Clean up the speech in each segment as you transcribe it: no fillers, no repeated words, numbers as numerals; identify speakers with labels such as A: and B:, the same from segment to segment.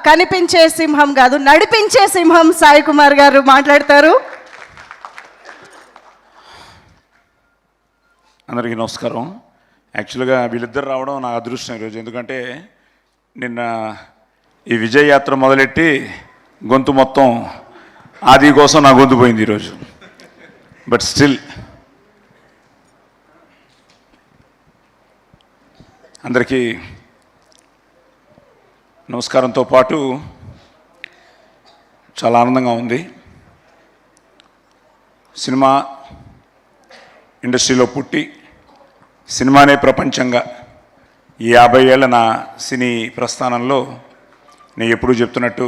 A: కనిపించే సింహం కాదు, నడిపించే సింహం సాయి కుమార్ గారు మాట్లాడతారు.
B: అందరికీ నమస్కారం. యాక్చువల్గా వీళ్ళిద్దరు రావడం నా అదృష్టం ఈరోజు. ఎందుకంటే నిన్న ఈ విజయ యాత్ర మొదలెట్టి గొంతు మొత్తం ఆది కోసం నా గొంతు పోయింది ఈరోజు. బట్ స్టిల్ అందరికీ నమస్కారంతో పాటు చాలా ఆనందంగా ఉంది. సినిమా ఇండస్ట్రీలో పుట్టి సినిమానే ప్రపంచంగా ఈ 50 ఏళ్ళ నా సినీ ప్రస్థానంలో నేను ఎప్పుడూ చెప్తున్నట్టు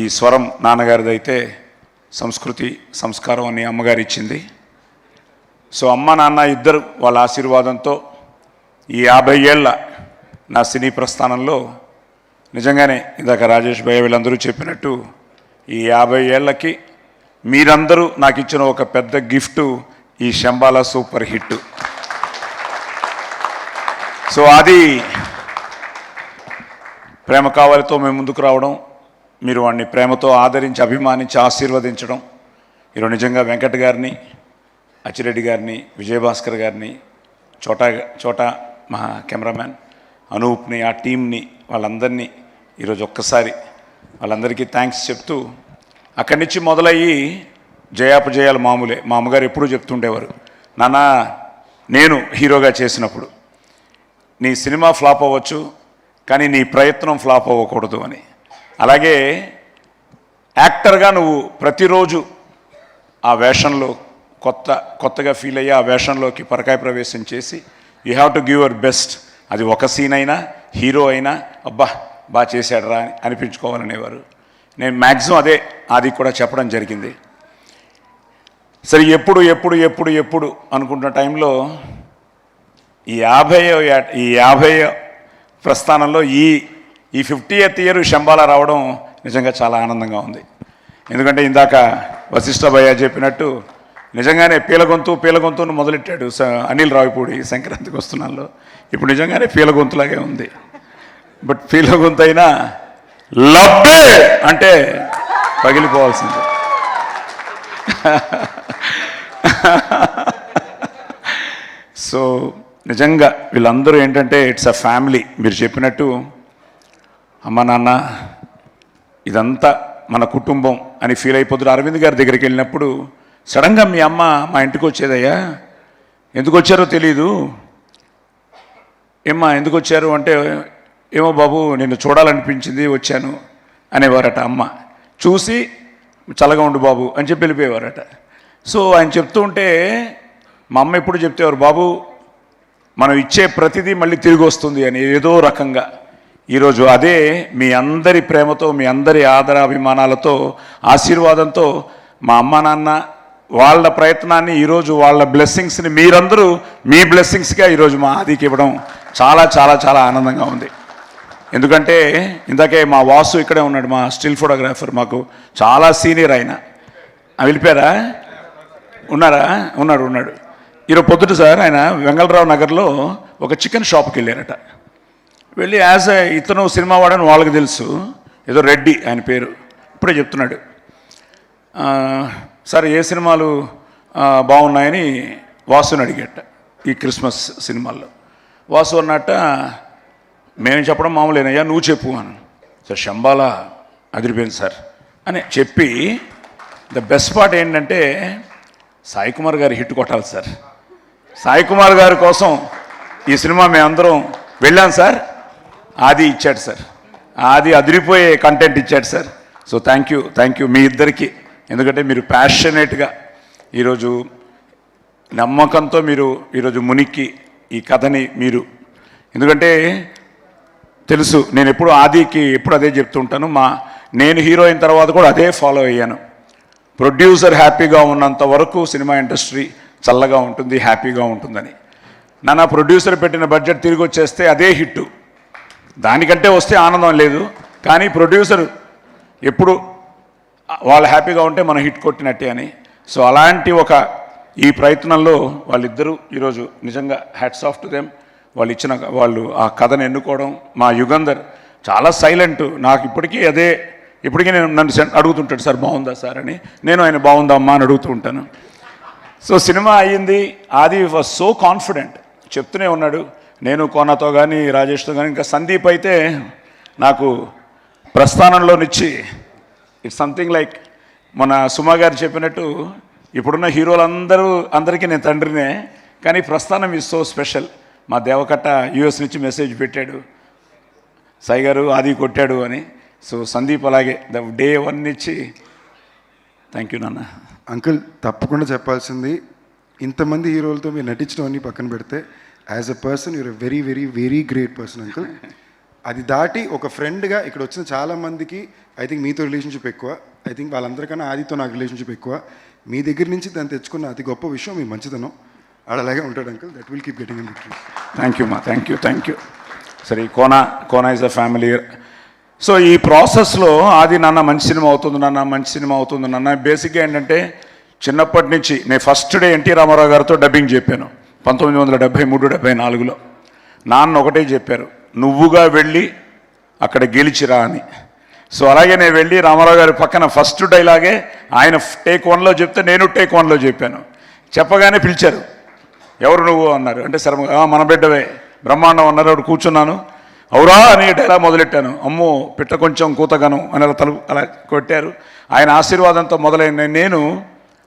B: ఈ స్వరం నాన్నగారిది అయితే సంస్కృతి సంస్కారం అని అమ్మగారు ఇచ్చింది. సో అమ్మ నాన్న ఇద్దరు వాళ్ళ ఆశీర్వాదంతో ఈ 50 ఏళ్ళ నా సినీ ప్రస్థానంలో నిజంగానే ఇందాక రాజేష్ భయ్య వీళ్ళందరూ చెప్పినట్టు ఈ 50 ఏళ్ళకి మీరందరూ నాకు ఇచ్చిన ఒక పెద్ద గిఫ్ట్ ఈ శంబాలా సూపర్ హిట్. సో అది ప్రేమ కావాలితో మేము ముందుకు రావడం, మీరు వాడిని ప్రేమతో ఆదరించి అభిమానించి ఆశీర్వదించడం, ఈరోజు నిజంగా వెంకట్ గారిని, అచ్చిరెడ్డి గారిని, విజయభాస్కర్ గారిని, చోటా మా కెమెరామ్యాన్ అనూప్ని, ఆ టీంని, వాళ్ళందరినీ ఈరోజు ఒక్కసారి వాళ్ళందరికీ థ్యాంక్స్ చెప్తూ, అక్కడి నుంచి మొదలయ్యి జయాపజయాలు మామూలే. మా అమ్మగారు ఎప్పుడూ చెప్తుండేవారు, నాన్న నేను హీరోగా చేసినప్పుడు నీ సినిమా ఫ్లాప్ అవ్వచ్చు కానీ నీ ప్రయత్నం ఫ్లాప్ అవ్వకూడదు అని. అలాగే యాక్టర్గా నువ్వు ప్రతిరోజు ఆ వేషంలో కొత్తగా ఫీల్ అయ్యి ఆ వేషంలోకి పరకాయ ప్రవేశం చేసి you have to give your best. అది ఒక సీన్ అయినా హీరో అయినా అబ్బా బాగా చేశాడరా అని అనిపించుకోవాలనేవారు. నేను మ్యాక్సిమం అదే అది కూడా చెప్పడం జరిగింది. సరే ఎప్పుడు ఎప్పుడు ఎప్పుడు ఎప్పుడు అనుకుంటున్న టైంలో ఈ 50 ప్రస్థానంలో ఈ 50th ఇయర్ శంబాలా రావడం నిజంగా చాలా ఆనందంగా ఉంది. ఎందుకంటే ఇందాక వశిష్ఠ భయ్య చెప్పినట్టు నిజంగానే పీలగొంతును మొదలెట్టాడు అనిల్ రావిపూడి సంక్రాంతికి వస్తున్నాల్లో. ఇప్పుడు నిజంగానే పీలగొంతులాగే ఉంది. బట్ పీలగొంతు అయినా లబ్బే అంటే పగిలిపోవాల్సింది. సో నిజంగా వీళ్ళందరూ ఏంటంటే ఇట్స్ అ ఫ్యామిలీ. మీరు చెప్పినట్టు అమ్మ నాన్న ఇదంతా మన కుటుంబం అని ఫీల్ అయిపోతున్నారు. అరవింద్ గారి దగ్గరికి వెళ్ళినప్పుడు సడన్గా మీ అమ్మ మా ఇంటికి వచ్చేదయ్యా, ఎందుకు వచ్చారో తెలీదు, ఏమ్మా ఎందుకు వచ్చారు అంటే, ఏమో బాబు నిన్ను చూడాలనిపించింది వచ్చాను అనేవారట. అమ్మ చూసి చల్లగా ఉండు బాబు అని చెప్పి వెళ్ళిపోయేవారట. సో ఆయన చెప్తూ ఉంటే మా అమ్మ ఎప్పుడు చెప్తేవారు, బాబు మనం ఇచ్చే ప్రతిదీ మళ్ళీ తిరిగి వస్తుంది అని. ఏదో రకంగా ఈరోజు అదే మీ అందరి ప్రేమతో, మీ అందరి ఆదరాభిమానాలతో, ఆశీర్వాదంతో మా అమ్మ నాన్న వాళ్ళ ప్రయత్నాన్ని ఈరోజు వాళ్ళ బ్లెస్సింగ్స్ని మీరందరూ మీ బ్లెస్సింగ్స్గా ఈరోజు మా ఆదికి ఇవ్వడం చాలా చాలా చాలా ఆనందంగా ఉంది. ఎందుకంటే ఇందాకే మా వాసు ఇక్కడే ఉన్నాడు, మా స్టిల్ ఫోటోగ్రాఫర్, మాకు చాలా సీనియర్ ఆయన. వెళ్ళిపోయారా? ఉన్నాడు. ఈరోజు పొద్దుట సార్ ఆయన వెంగళరావు నగర్లో ఒక చికెన్ షాప్కి వెళ్ళారట. వెళ్ళి ఇతను సినిమా వాడని వాళ్ళకి తెలుసు, ఏదో రెడ్డి ఆయన పేరు. ఇప్పుడే చెప్తున్నాడు, సార్ ఏ సినిమాలు బాగున్నాయని వాసుని అడిగట ఈ క్రిస్మస్ సినిమాల్లో. వాసు అన్నట్ట మేము చెప్పడం మామూలేనయ్యా, నువ్వు చెప్పు అని. సార్ శంబాలా అదిరిపోయింది సార్ అని చెప్పి, ద బెస్ట్ పార్ట్ ఏంటంటే సాయి కుమార్ గారు హిట్ కొట్టాలి సార్. సాయి కుమార్ గారి కోసం ఈ సినిమా మేమందరం వెళ్ళాం సార్. ఆది ఇచ్చాడు సార్, ఆది అదిరిపోయే కంటెంట్ ఇచ్చాడు సార్. సో థ్యాంక్ యూ మీ ఇద్దరికి. ఎందుకంటే మీరు ప్యాషనేట్గా ఈరోజు నమ్మకంతో మీరు ఈరోజు మునిక్కి ఈ కథని మీరు, ఎందుకంటే తెలుసు నేను ఎప్పుడు ఆదికి ఎప్పుడు అదే చెప్తుంటాను, నేను హీరో అయిన తర్వాత కూడా అదే ఫాలో అయ్యాను. ప్రొడ్యూసర్ హ్యాపీగా ఉన్నంత వరకు సినిమా ఇండస్ట్రీ చల్లగా ఉంటుంది, హ్యాపీగా ఉంటుందని. నా ప్రొడ్యూసర్ పెట్టిన బడ్జెట్ తిరిగి వచ్చేస్తే అదే హిట్టు, దానికంటే వస్తే ఆనందం లేదు. కానీ ప్రొడ్యూసర్ ఎప్పుడు వాళ్ళు హ్యాపీగా ఉంటే మనం హిట్ కొట్టినట్టే అని. సో అలాంటి ఈ ప్రయత్నంలో వాళ్ళిద్దరూ ఈరోజు నిజంగా హ్యాట్స్ ఆఫ్ టు దెమ్. వాళ్ళు ఆ కథను ఎన్నుకోవడం, మా యుగంధర్ చాలా సైలెంట్. నాకు ఇప్పటికీ నేను నన్ను అడుగుతుంటాడు, సార్ బాగుందా సార్ అని. నేను ఆయన బాగుందా అమ్మా అని అడుగుతూ ఉంటాను. సో సినిమా అయ్యింది. ఆది వాజ్ సో కాన్ఫిడెంట్, చెప్తూనే ఉన్నాడు. నేను కోనతో కానీ రాజేష్తో కానీ, ఇంకా సందీప్ అయితే నాకు ప్రస్థానంలోనిచ్చి ఇట్స్ సంథింగ్ లైక్ మన సుమా గారు చెప్పినట్టు ఇప్పుడున్న అందరికీ నేను తండ్రినే, కానీ ప్రస్థానం ఈజ్ సో స్పెషల్. మా దేవకట్ట యూఎస్ నుంచి మెసేజ్ పెట్టాడు, సాయి గారు ఆది కొట్టాడు అని. సో సందీప్ అలాగే డే 1 నుంచి థ్యాంక్ యూ నాన్న.
C: అంకుల్ తప్పకుండా చెప్పాల్సింది, ఇంతమంది హీరోలతో మీరు నటించడం అన్నీ పక్కన పెడితే as a person you're very very very great person uncle. అది దాటి ఒక ఫ్రెండ్గా ఇక్కడ వచ్చిన చాలామందికి ఐ థింక్ మీతో రిలేషన్షిప్ ఎక్కువ, ఐ థింక్ వాళ్ళందరికన్నా ఆదితో నాకు రిలేషన్షిప్ ఎక్కువ. మీ దగ్గర నుంచి దాన్ని తెచ్చుకున్న అతి గొప్ప విషయం మీ మంచితనం. ఆడు అలాగే ఉంటాడు uncle. That will keep getting in victory.
B: Thank you మా, థ్యాంక్ యూ. సరే కోన ఈజ్ అ ఫ్యామిలీ. సో ఈ ప్రాసెస్లో ఆది నాన్న మంచి సినిమా అవుతుంది నాన్న బేసిక్గా ఏంటంటే చిన్నప్పటి నుంచి నేను ఫస్ట్ డే ఎన్టీ రామారావు గారితో డబ్బింగ్ చెప్పాను 1973-74లో. నాన్న ఒకటే చెప్పారు, నువ్వుగా వెళ్ళి అక్కడ గెలిచిరా అని. సో అలాగే నేను వెళ్ళి రామారావు గారి పక్కన ఫస్ట్ డైలాగే ఆయన టేక్ 1లో చెప్తే నేను టేక్ 1లో చెప్పాను. చెప్పగానే పిలిచారు, ఎవరు నువ్వు అన్నారు. అంటే సరే మన బిడ్డవే బ్రహ్మాండం అన్నారు. అప్పుడు కూర్చున్నాను, అవురా అని డైలాగ్ మొదలెట్టాను. అమ్మో పిట్ట కొంచెం కూతగాను అని అలా కొట్టారు. ఆయన ఆశీర్వాదంతో మొదలైన నేను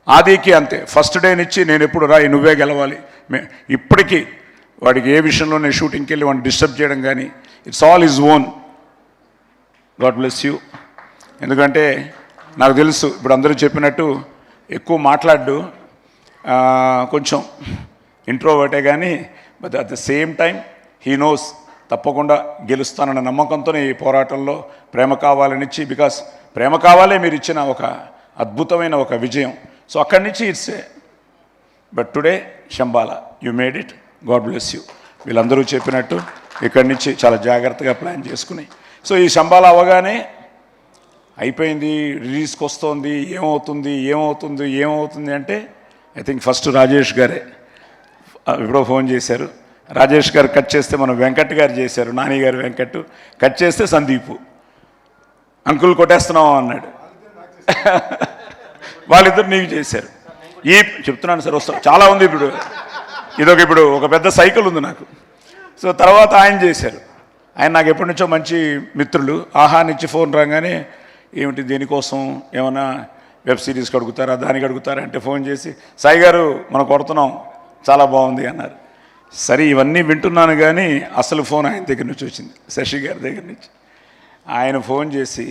B: ఆదికి అంతే, ఫస్ట్ డే నుంచి నేను ఎప్పుడు రాయి నువ్వే గెలవాలి. ఇప్పటికీ వాడికి ఏ విషయంలో నేను షూటింగ్కి వెళ్ళి వాడిని డిస్టర్బ్ చేయడం కానీ, it's all is own. God bless you. ఎందుకంటే నాకు తెలుసు ఇప్పుడు అందరూ చెప్పినట్టు ఎక్కువ మాట్లాడు, కొంచెం ఇంట్రోవర్టే, కానీ but at the same time he knows తప్పకుండా గెలుస్తానన్న నమ్మకంతోనే ఈ పోరాటంలో ప్రేమ కావాలనిచ్చి, బికాస్ ప్రేమ కావాలే మీరు ఇచ్చిన ఒక అద్భుతమైన ఒక విజయం. సో అక్కడి నుంచి it's but today Shambhala you made it. God bless you. వీళ్ళందరూ చెప్పినట్టు ఇక్కడి నుంచి చాలా జాగ్రత్తగా ప్లాన్ చేసుకుని, సో ఈ శంబాల అవగానే అయిపోయింది, రిలీజ్కి వస్తుంది, ఏమవుతుంది అంటే ఐ థింక్ ఫస్ట్ రాజేష్ గారే ఎప్పుడో ఫోన్ చేశారు. రాజేష్ గారు కట్ చేస్తే మనం వెంకట్ గారు చేశారు, నాని గారు వెంకట్ కట్ చేస్తే సందీపు అంకుల్ కొట్టేస్తున్నాం అన్నాడు. వాళ్ళిద్దరు నీకు చేశారు. ఈ చెప్తున్నాను సార్, వస్తాం చాలా ఉంది ఇప్పుడు. ఇప్పుడు ఒక పెద్ద సైకిల్ ఉంది నాకు. సో తర్వాత ఆయన చేశారు. ఆయన నాకు ఎప్పటి నుంచో మంచి మిత్రులు. ఆహా నుంచి ఫోన్ రాగానే ఏమిటి దీనికోసం ఏమైనా వెబ్ సిరీస్కి అడుగుతారా దానికి అడుగుతారా అంటే ఫోన్ చేసి సాయి గారు మనం కొడుతున్నాం చాలా బాగుంది అన్నారు. సరే ఇవన్నీ వింటున్నాను, కానీ అసలు ఫోన్ ఆయన దగ్గర నుంచి వచ్చింది, శశి గారి దగ్గర నుంచి. ఆయన ఫోన్ చేసి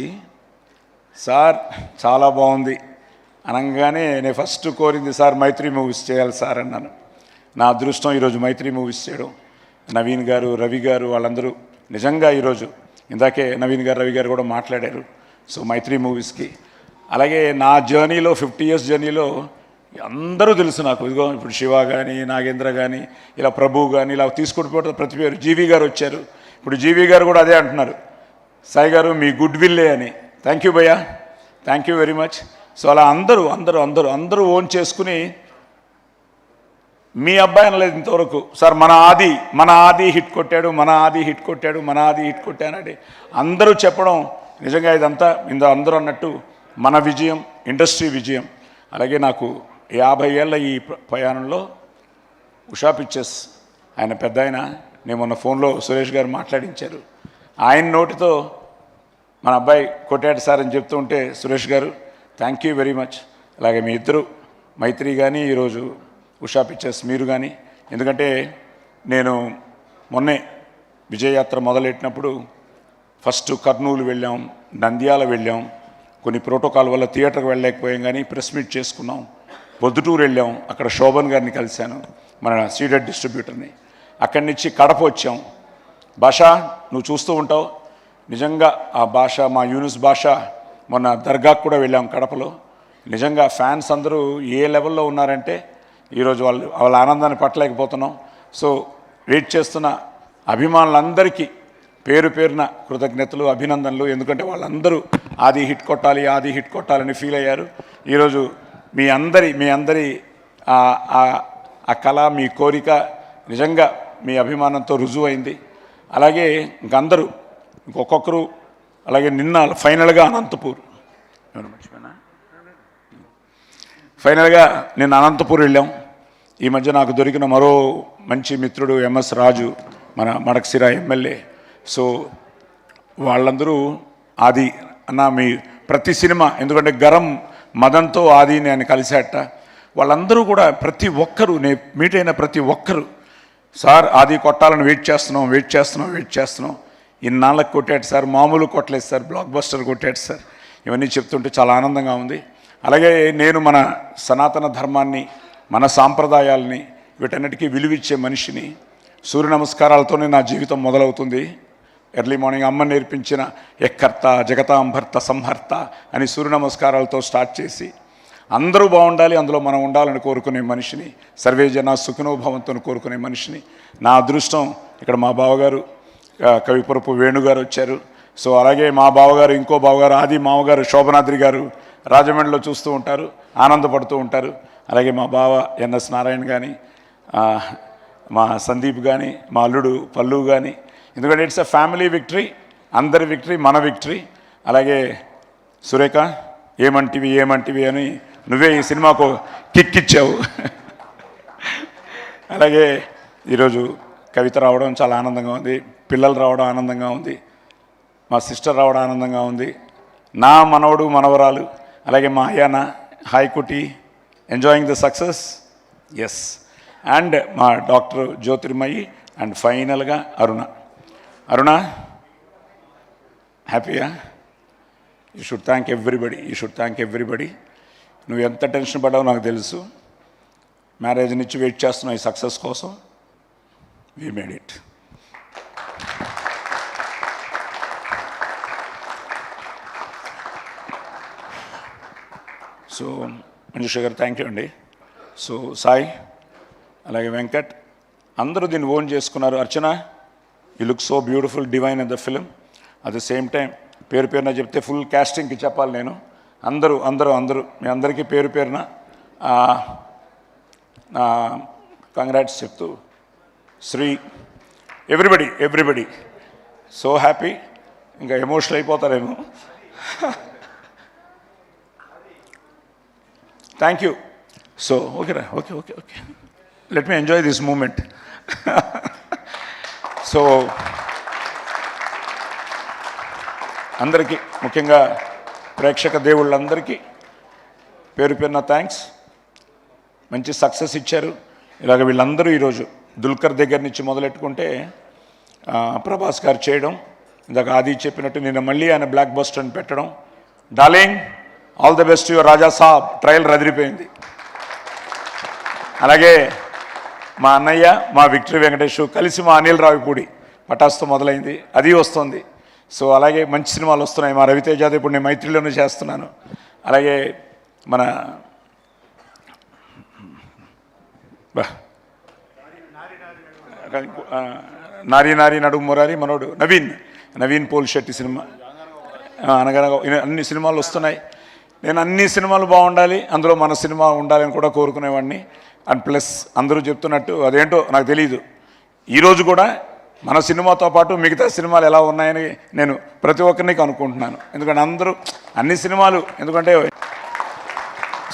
B: సార్ చాలా బాగుంది అనగానే నేను ఫస్ట్ కోరింది సార్ మైత్రి మూవీస్ చేయాలి సార్ అన్నాను. నా అదృష్టం ఈరోజు మైత్రి మూవీస్ చేయడం. నవీన్ గారు, రవి గారు వాళ్ళందరూ నిజంగా ఈరోజు ఇందాకే నవీన్ గారు, రవి గారు కూడా మాట్లాడారు. సో మైత్రి మూవీస్కి అలాగే నా జర్నీలో 50 years జర్నీలో అందరూ తెలుసు నాకు. ఇదిగో ఇప్పుడు శివ కానీ, నాగేంద్ర కానీ, ఇలా ప్రభు కానీ, ఇలా తీసుకుంటూ ప్రతి పేరు. జీవి గారు వచ్చారు. ఇప్పుడు జీవి గారు కూడా అదే అంటున్నారు, సాయి గారు మీ గుడ్ విల్లే అని. థ్యాంక్ యూ భయ్యా, thank you very much. So అలా అందరూ ఓన్ చేసుకుని మీ అబ్బాయి అనలేదు ఇంతవరకు, సార్ మన ఆది హిట్ కొట్టాడంటే అందరూ చెప్పడం నిజంగా ఇదంతా అందరూ అన్నట్టు మన విజయం, ఇండస్ట్రీ విజయం. అలాగే నాకు 50 ఏళ్ళ ఈ ప్రయాణంలో ఉషా పిక్చర్స్ ఆయన పెద్ద ఆయన, నేను మొన్న ఫోన్లో సురేష్ గారు మాట్లాడించారు. ఆయన నోటితో మన అబ్బాయి కొట్టాడు సార్ అని చెప్తూ ఉంటే సురేష్ గారు థ్యాంక్ యూ వెరీ మచ్. అలాగే మీ ఇద్దరు మైత్రి కానీ, ఈరోజు ఉషా పిక్చర్స్ మీరు కానీ. ఎందుకంటే నేను మొన్నే విజయయాత్ర మొదలెట్టినప్పుడు ఫస్ట్ కర్నూలు వెళ్ళాం, నంద్యాల వెళ్ళాం. కొన్ని ప్రోటోకాల్ వల్ల థియేటర్కి వెళ్ళలేకపోయాం, కానీ ప్రెస్ మీట్ చేసుకున్నాం. పొద్దుటూరు వెళ్ళాం, అక్కడ శోభన్ గారిని కలిశాను, మన సీడెడ్ డిస్ట్రిబ్యూటర్ని. అక్కడి నుంచి కడప వచ్చాం. భాష నువ్వు చూస్తూ ఉంటావు, నిజంగా ఆ భాష మా యూనిస్ భాష మొన్న దర్గాకు కూడా వెళ్ళాం కడపలో. నిజంగా ఫ్యాన్స్ అందరూ ఏ లెవెల్లో ఉన్నారంటే ఈరోజు వాళ్ళ ఆనందాన్ని పట్టలేకపోతున్నాం. సో వెయిట్ చేస్తున్న అభిమానులందరికీ పేరు పేరున కృతజ్ఞతలు, అభినందనలు. ఎందుకంటే వాళ్ళందరూ ఆది హిట్ కొట్టాలని ఫీల్ అయ్యారు. ఈరోజు మీ అందరి ఆ కళ, మీ కోరిక నిజంగా మీ అభిమానంతో రుజువు అయింది. అలాగే ఇంకందరూ ఇంకొకరు. అలాగే నిన్న ఫైనల్గా అనంతపూర్, ఫైనల్గా నిన్న అనంతపూర్ వెళ్ళాం. ఈ మధ్య నాకు దొరికిన మరో మంచి మిత్రుడు ఎంఎస్ రాజు, మన మడకసిర ఎమ్మెల్యే. సో వాళ్ళందరూ ఆది అన్న మీ ప్రతి సినిమా, ఎందుకంటే గరం మదన్తో ఆదిని ఆయన కలిసేట, వాళ్ళందరూ కూడా ప్రతి ఒక్కరూ నేను మీట్ అయిన ప్రతి ఒక్కరు సార్ ఆది కొట్టాలని వెయిట్ చేస్తున్నాం ఇన్నాళ్ళకి కొట్టాడు సార్, మామూలు కొట్టలేదు సార్, బ్లాక్ బస్టర్ కొట్టాడు సార్. ఇవన్నీ చెప్తుంటే చాలా ఆనందంగా ఉంది. అలాగే నేను మన సనాతన ధర్మాన్ని, మన సాంప్రదాయాల్ని, వీటన్నిటికీ విలువిచ్చే మనిషిని. సూర్య నమస్కారాలతోనే నా జీవితం మొదలవుతుంది. ఎర్లీ మార్నింగ్ అమ్మ నేర్పించిన ఎక్కర్త జగతాంభర్త సంహర్త అని సూర్య నమస్కారాలతో స్టార్ట్ చేసి అందరూ బాగుండాలి, అందులో మనం ఉండాలని కోరుకునే మనిషిని, సర్వే జన సుఖనోభవంతో కోరుకునే మనిషిని. నా అదృష్టం ఇక్కడ మా బావగారు కవిపురపు వేణుగారు వచ్చారు. సో అలాగే మా బావగారు, ఇంకో బావగారు ఆది మామగారు శోభనాద్రి గారు రాజమండ్రిలో చూస్తూ ఉంటారు, ఆనందపడుతూ ఉంటారు. అలాగే మా బావ ఎన్ఎస్ నారాయణ కానీ, మా సందీప్ కానీ, మా అల్లుడు పల్లు కానీ. ఎందుకంటే ఇట్స్ అ ఫ్యామిలీ విక్టరీ, అందరి విక్టరీ, మన విక్టరీ. అలాగే సురేఖ ఏమంటివి అని నువ్వే ఈ సినిమాకు కిక్ ఇచ్చావు. అలాగే ఈరోజు కవిత రావడం చాలా ఆనందంగా ఉంది, పిల్లలు రావడం ఆనందంగా ఉంది, మా సిస్టర్ రావడం ఆనందంగా ఉంది, నా మనవడు మనవరాలు, అలాగే మా అయ్యాన హాయ్కుటి enjoying the success. Yes. And మా డాక్టర్ జ్యోతిర్మయి అండ్ ఫైనల్గా అరుణ హ్యాపీయా? You should thank everybody. నువ్వు ఎంత టెన్షన్ పడ్డావో నాకు తెలుసు. మ్యారేజ్ నుంచి వెయిట్ చేస్తున్నావు ఈ సక్సెస్ కోసం. We made it. So Manjusha garu thank you అండి. సో సాయి, అలాగే వెంకట్ అందరూ దీన్ని ఓన్ చేసుకున్నారు. Archana, you look so beautiful, divine in the film. At the same time పేరున చెప్తే ఫుల్ క్యాస్టింగ్కి చెప్పాలి నేను. అందరూ మీ అందరికీ పేరున కంగ్రాట్స్ చెప్తూ, శ్రీ ఎవ్రీబడి సో హ్యాపీ. ఇంకా ఎమోషనల్ అయిపోతారేమో. Thank you. సో ఓకేరా, okay let me enjoy this moment. So అందరికీ, ముఖ్యంగా ప్రేక్షక దేవుళ్ళందరికీ పేరున థ్యాంక్స్. మంచి సక్సెస్ ఇచ్చారు. ఇలాగ వీళ్ళందరూ ఈరోజు దుల్కర్ దగ్గర నుంచి మొదలెట్టుకుంటే ప్రభాస్ గారు చేయడం, ఇందాక ఆది చెప్పినట్టు నిన్న మళ్ళీ ఆయన బ్లాక్ బస్టర్ అని పెట్టడం. Darling, all the best your Raja Saab. Trailer రదిరిపోయింది. అలాగే మా అన్నయ్య, మా విక్టరీ వెంకటేష్ కలిసి మా అనిల్ రావిపూడి పటాస్తో మొదలైంది, అది వస్తుంది. సో అలాగే మంచి సినిమాలు వస్తున్నాయి. మా రవితేజాది ఇప్పుడు నేను మైత్రిలోనే చేస్తున్నాను. అలాగే మన నారీ నడుము మురారి మనోడు నవీన్ పోల్ శెట్టి సినిమా అనగనగా అన్ని సినిమాలు వస్తున్నాయి. నేను అన్ని సినిమాలు బాగుండాలి, అందులో మన సినిమా ఉండాలి అని కూడా కోరుకునేవాడిని. అండ్ ప్లస్ అందరూ చెప్తున్నట్టు అదేంటో నాకు తెలియదు, ఈరోజు కూడా మన సినిమాతో పాటు మిగతా సినిమాలు ఎలా ఉన్నాయని నేను ప్రతి ఒక్కరిని అనుకుంటున్నాను. ఎందుకంటే అందరూ అన్ని సినిమాలు, ఎందుకంటే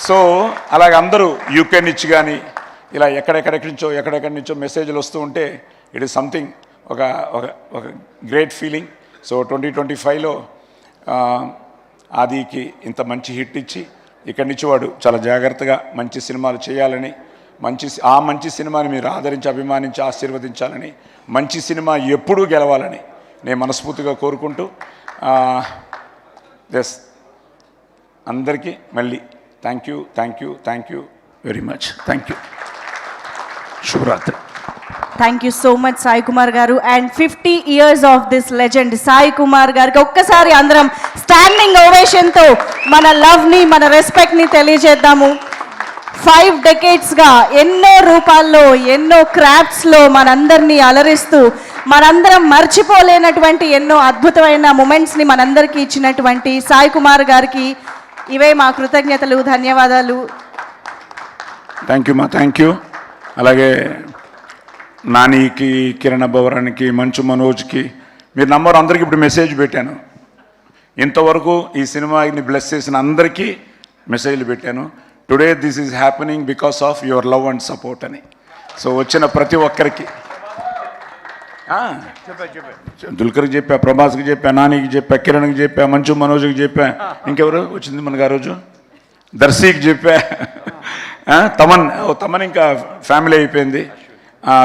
B: సో అలాగే అందరూ యూకే నుంచి కానీ ఇలా ఎక్కడెక్కడి నుంచో మెసేజ్లు వస్తూ ఉంటే ఇట్ ఈస్ సంథింగ్, ఒక గ్రేట్ ఫీలింగ్. సో 2025లో ఆదికి ఇంత మంచి హిట్ ఇచ్చి ఇక్కడి నుంచి వాడు చాలా జాగ్రత్తగా మంచి సినిమాలు చేయాలని, మంచి సినిమాని మీరు ఆదరించి అభిమానించి ఆశీర్వదించాలని, మంచి సినిమా ఎప్పుడూ గెలవాలని నేను మనస్ఫూర్తిగా కోరుకుంటూ ఎస్ అందరికీ మళ్ళీ thank you very much. Thank you. శుభరాత్రి.
A: Thank you so much Sai Kumar garu. And 50 years of this legend Sai Kumar గారికి ఒక్కసారి అందరం స్టాండింగ్ ఓవేషన్తో మన లవ్ని, మన రెస్పెక్ట్ని తెలియజేద్దాము. 5 decadesగా ఎన్నో రూపాల్లో, ఎన్నో క్రాఫ్ట్స్లో మనందరినీ అలరిస్తూ, మనందరం మర్చిపోలేనటువంటి ఎన్నో అద్భుతమైన మూమెంట్స్ని మనందరికీ ఇచ్చినటువంటి సాయి కుమార్ గారికి ఇవే మా కృతజ్ఞతలు, ధన్యవాదాలు.
B: Thank you. అలాగే నానికి, కిరణ్ భవరానికి, మంచు మనోజ్కి, మీరు నంబర్ అందరికీ ఇప్పుడు మెసేజ్ పెట్టాను. ఇంతవరకు ఈ సినిమాని బ్లెస్ చేసిన అందరికీ మెసేజ్లు పెట్టాను. Today this is happening because of your love and support అని. సో వచ్చిన ప్రతి ఒక్కరికి దుల్కర్కి చెప్పా, ప్రభాస్కి చెప్పా, నానికి చెప్పా, కిరణ్కి చెప్పా, మంచు మనోజ్కి చెప్పా, ఇంకెవరు వచ్చింది మనకు ఆ రోజు, దర్శికి చెప్పా, తమన్ ఇంకా ఫ్యామిలీ అయిపోయింది,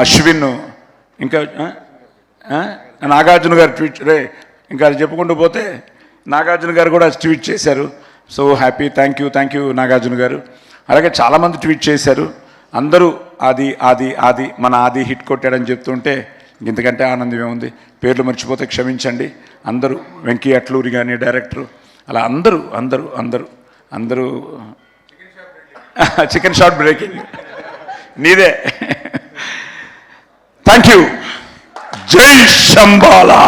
B: అశ్విన్, ఇంకా నాగార్జున గారు ట్వీట్ ఇంకా అది చెప్పుకుంటూ పోతే నాగార్జున గారు కూడా ట్వీట్ చేశారు. So happy, thank you Nagarjuna గారు. అలాగే చాలామంది ట్వీట్ చేశారు. అందరూ ఆది మన ఆది హిట్ కొట్టాడని చెప్తుంటే ఇంతకంటే ఆనందం ఏముంది. పేర్లు మర్చిపోతే క్షమించండి. అందరూ వెంకీ అట్లూరి కానీ డైరెక్టరు, అలా అందరూ చికెన్ షాట్ బ్రేకింగ్ నీదే. Thank you. జై Shambhala.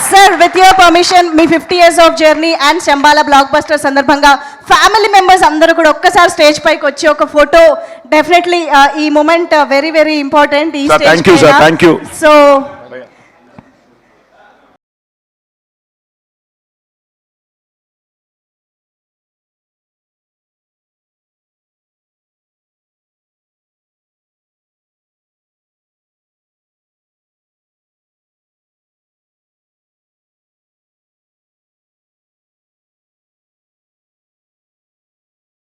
A: Sir, with your permission, మీ 50 years of journey and Shambhala blockbuster సందర్భంగా ఫ్యామిలీ మెంబర్స్ అందరూ కూడా ఒక్కసారి స్టేజ్ పైకి వచ్చి ఒక ఫోటో, డెఫినెట్లీ ఈ మూమెంట్ వెరీ వెరీ ఇంపార్టెంట్. ఈ
B: thank you sir, thank you.
A: So